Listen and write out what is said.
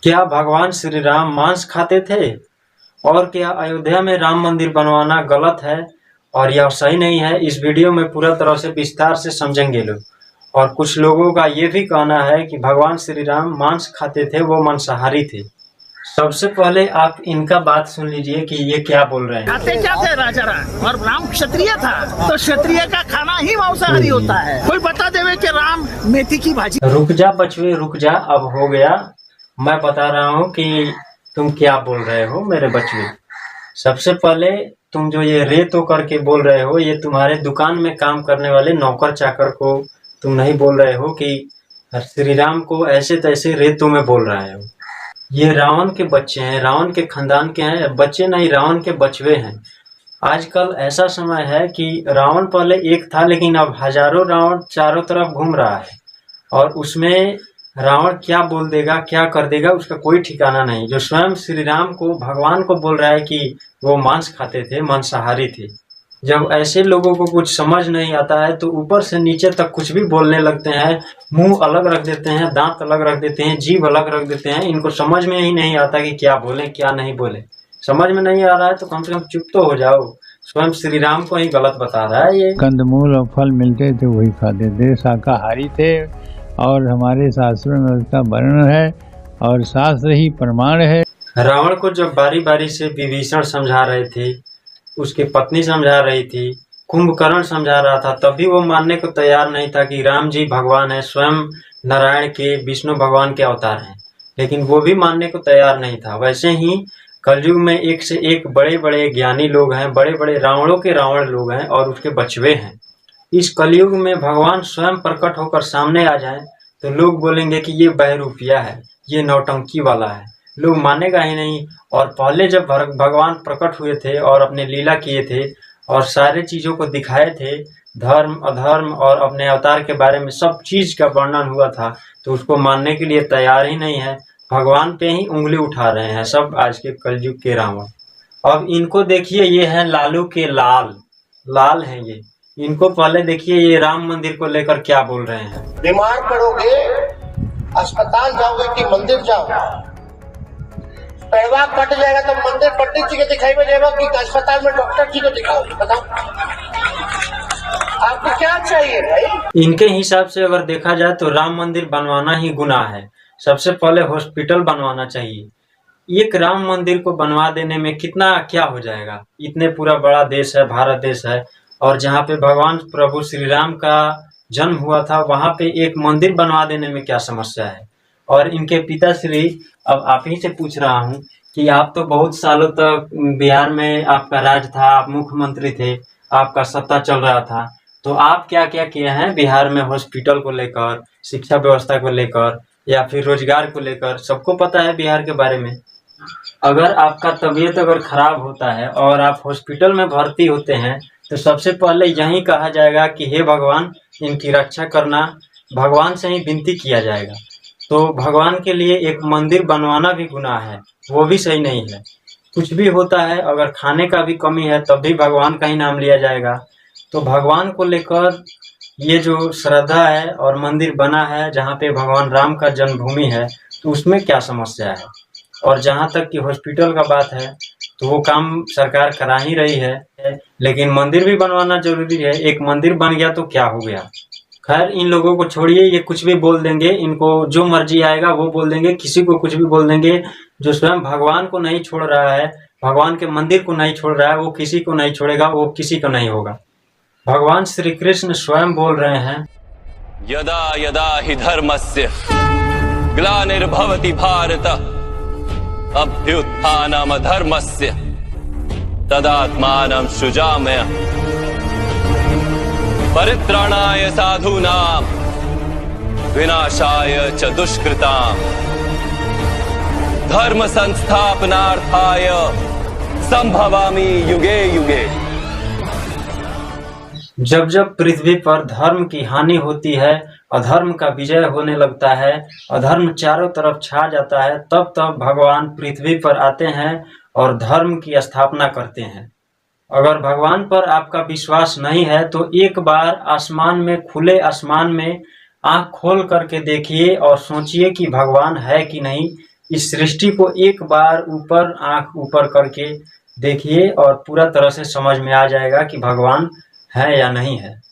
क्या भगवान श्री राम मांस खाते थे? और क्या अयोध्या में राम मंदिर बनवाना गलत है और यह सही नहीं है? इस वीडियो में पूरा तरह से विस्तार से समझेंगे लोग। और कुछ लोगों का ये भी कहना है कि भगवान श्री राम मांस खाते थे, वो मांसाहारी थे। सबसे पहले आप इनका बात सुन लीजिए कि ये क्या बोल रहे हैं। खाते क्या थे राजा राम? और राम क्षत्रिय था, तो क्षत्रिय का खाना ही मांसाहारी होता है। कोई बता देवे कि राम मेथी की भाजी। रुक जा बचवे रुक जा, अब हो गया। मैं बता रहा हूँ कि तुम क्या बोल रहे हो मेरे बचवे। सबसे पहले तुम जो ये रे तो करके बोल रहे हो, ये तुम्हारे दुकान में काम करने वाले नौकर चाकर को तुम नहीं बोल रहे हो कि श्री राम को ऐसे तैसे रे तो में बोल रहे हो। ये रावण के बच्चे हैं, रावण के खानदान के हैं, बच्चे नहीं रावण के बचवे हैं। आजकल ऐसा समय है कि रावण पहले एक था, लेकिन अब हजारों रावण चारों तरफ घूम रहा है और उसमें रावण क्या बोल देगा, क्या कर देगा, उसका कोई ठिकाना नहीं। जो स्वयं श्री राम को भगवान को बोल रहा है कि वो मांस खाते थे, मांसाहारी थे। जब ऐसे लोगों को कुछ समझ नहीं आता है तो ऊपर से नीचे तक कुछ भी बोलने लगते हैं, मुंह अलग रख देते हैं, दांत अलग रख देते हैं, जीभ अलग रख देते हैं। इनको समझ में ही नहीं आता कि क्या बोलें क्या नहीं बोले। समझ में नहीं आ रहा है तो कम से कम चुप तो हो जाओ। स्वयं श्री राम को ही गलत बता रहा है ये। कंदमूल और फल मिलते थे वही खाते थे, शाकाहारी थे और हमारे शास्त्रों में उसका वर्णन है और शास्त्र ही प्रमाण है। रावण को जब बारी बारी से विभीषण समझा रहे थे, उसकी पत्नी समझा रही थी, कुंभकर्ण समझा रहा था, तभी वो मानने को तैयार नहीं था कि राम जी भगवान है, स्वयं नारायण के विष्णु भगवान के अवतार हैं। लेकिन वो भी मानने को तैयार नहीं था। वैसे ही कलयुग में एक से एक बड़े बड़े ज्ञानी लोग हैं, बड़े बड़े रावणों के रावण लोग हैं और उसके बचवे हैं। इस कलयुग में भगवान स्वयं प्रकट होकर सामने आ जाएं तो लोग बोलेंगे कि ये बहरूपिया है, ये नौटंकी वाला है। लोग मानेगा ही नहीं। और पहले जब भगवान प्रकट हुए थे और अपने लीला किए थे और सारे चीज़ों को दिखाए थे, धर्म अधर्म और अपने अवतार के बारे में सब चीज़ का वर्णन हुआ था, तो उसको मानने के लिए तैयार ही नहीं है। भगवान पे ही उंगली उठा रहे हैं सब आज के कलयुग के रावण। अब इनको देखिए, ये है लालू के लाल, लाल हैं ये। इनको पहले देखिए ये राम मंदिर को लेकर क्या बोल रहे हैं। बीमार पड़ोगे अस्पताल जाओगे कि मंदिर जाओगे? पैरवा कट जाएगा तो मंदिर पंडित जी के दिखाई में जाएगा कि अस्पताल में डॉक्टर जी को दिखाओगे? बताओ आपको क्या चाहिए भाई? इनके हिसाब से अगर देखा जाए तो राम मंदिर बनवाना ही गुनाह है। सबसे पहले हॉस्पिटल बनवाना चाहिए। एक राम मंदिर को बनवा देने में कितना क्या हो जाएगा? इतने पूरा बड़ा देश है, भारत देश है, और जहाँ पे भगवान प्रभु श्री राम का जन्म हुआ था वहाँ पे एक मंदिर बनवा देने में क्या समस्या है? और इनके पिताश्री, अब आप ही से पूछ रहा हूँ कि आप तो बहुत सालों तक बिहार में आपका राज था, आप मुख्यमंत्री थे, आपका सत्ता चल रहा था, तो आप क्या क्या किए हैं बिहार में हॉस्पिटल को लेकर, शिक्षा व्यवस्था को लेकर या फिर रोजगार को लेकर? सबको पता है बिहार के बारे में। अगर आपका तबीयत अगर खराब होता है और आप हॉस्पिटल में भर्ती होते हैं तो सबसे पहले यही कहा जाएगा कि हे भगवान इनकी रक्षा करना, भगवान से ही विनती किया जाएगा। तो भगवान के लिए एक मंदिर बनवाना भी गुनाह है, वो भी सही नहीं है। कुछ भी होता है, अगर खाने का भी कमी है तब भी भगवान का ही नाम लिया जाएगा। तो भगवान को लेकर ये जो श्रद्धा है और मंदिर बना है जहाँ पे भगवान राम का जन्मभूमि है, तो उसमें क्या समस्या है? और जहाँ तक कि हॉस्पिटल का बात है तो वो काम सरकार करा ही रही है, लेकिन मंदिर भी बनवाना जरूरी है। एक मंदिर बन गया तो क्या हो गया? खैर इन लोगों को छोड़िए, ये कुछ भी बोल देंगे, इनको जो मर्जी आएगा वो बोल देंगे, किसी को कुछ भी बोल देंगे। जो स्वयं भगवान को नहीं छोड़ रहा है, भगवान के मंदिर को नहीं छोड़ रहा है, वो किसी को नहीं छोड़ेगा, वो किसी को नहीं होगा। भगवान श्री कृष्ण स्वयं बोल रहे हैं, यदा यदा हि धर्मस्य ग्लानिर्भवति भारत अभ्युत्थानम् अधर्मस्य तदात्मानं सृजाम्यहम् परित्राणाय साधूनां विनाशाय च दुष्कृतां धर्म संस्थापनार्थाय संभवामि युगे युगे। जब जब पृथ्वी पर धर्म की हानि होती है, अधर्म का विजय होने लगता है, अधर्म चारों तरफ छा जाता है, तब तब भगवान पृथ्वी पर आते हैं और धर्म की स्थापना करते हैं। अगर भगवान पर आपका विश्वास नहीं है तो एक बार आसमान में, खुले आसमान में आंख खोल करके देखिए और सोचिए कि भगवान है कि नहीं। इस सृष्टि को एक बार ऊपर आंख ऊपर करके देखिए और पूरा तरह से समझ में आ जाएगा कि भगवान है या नहीं है।